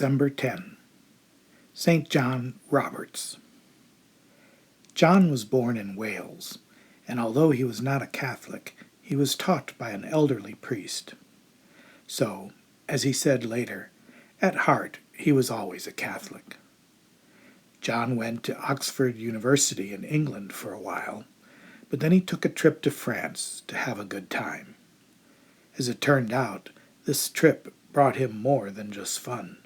December 10. St. John Roberts. John was born in Wales, and although he was not a Catholic, he was taught by an elderly priest. So, as he said later, at heart he was always a Catholic. John went to Oxford University in England for a while, but then he took a trip to France to have a good time. As it turned out, this trip brought him more than just fun,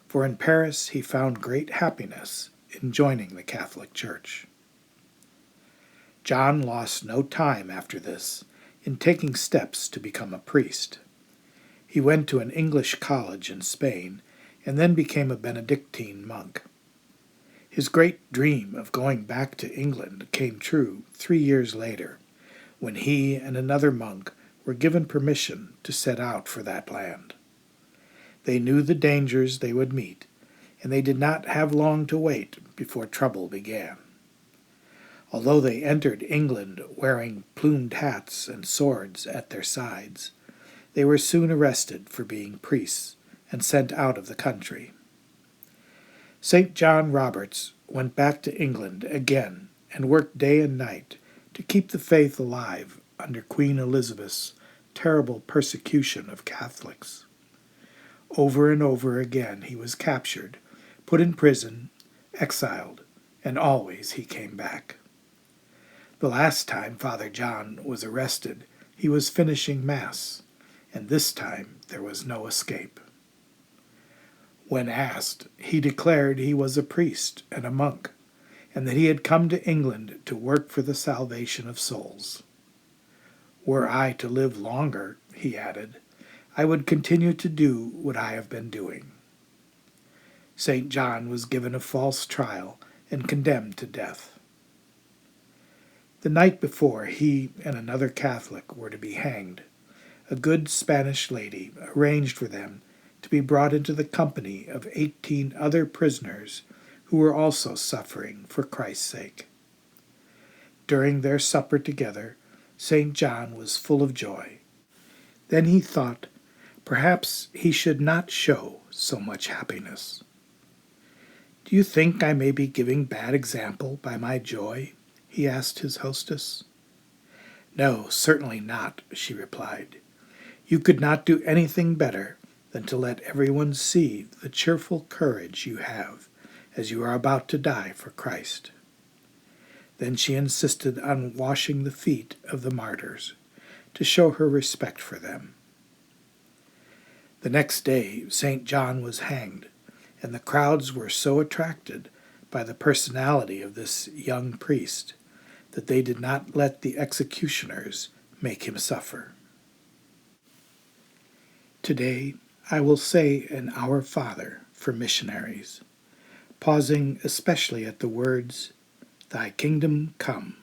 for in Paris he found great happiness in joining the Catholic Church. John lost no time after this in taking steps to become a priest. He went to an English college in Spain and then became a Benedictine monk. His great dream of going back to England came true 3 years later, when he and another monk were given permission to set out for that land. They knew the dangers they would meet, and they did not have long to wait before trouble began. Although they entered England wearing plumed hats and swords at their sides, they were soon arrested for being priests and sent out of the country. St. John Roberts went back to England again and worked day and night to keep the faith alive under Queen Elizabeth's terrible persecution of Catholics. Over and over again he was captured, put in prison, exiled, and always he came back. The last time Father John was arrested, he was finishing Mass, and this time there was no escape. When asked, he declared he was a priest and a monk, and that he had come to England to work for the salvation of souls. "Were I to live longer," he added, "I would continue to do what I have been doing." St. John was given a false trial and condemned to death. The night before he and another Catholic were to be hanged, a good Spanish lady arranged for them to be brought into the company of 18 other prisoners who were also suffering for Christ's sake. During their supper together, St. John was full of joy. Then he thought, perhaps he should not show so much happiness. "Do you think I may be giving bad example by my joy?" he asked his hostess. "No, certainly not," she replied. "You could not do anything better than to let everyone see the cheerful courage you have as you are about to die for Christ." Then she insisted on washing the feet of the martyrs to show her respect for them. The next day St. John was hanged, and the crowds were so attracted by the personality of this young priest that they did not let the executioners make him suffer. Today I will say an Our Father for missionaries, pausing especially at the words, "Thy kingdom come."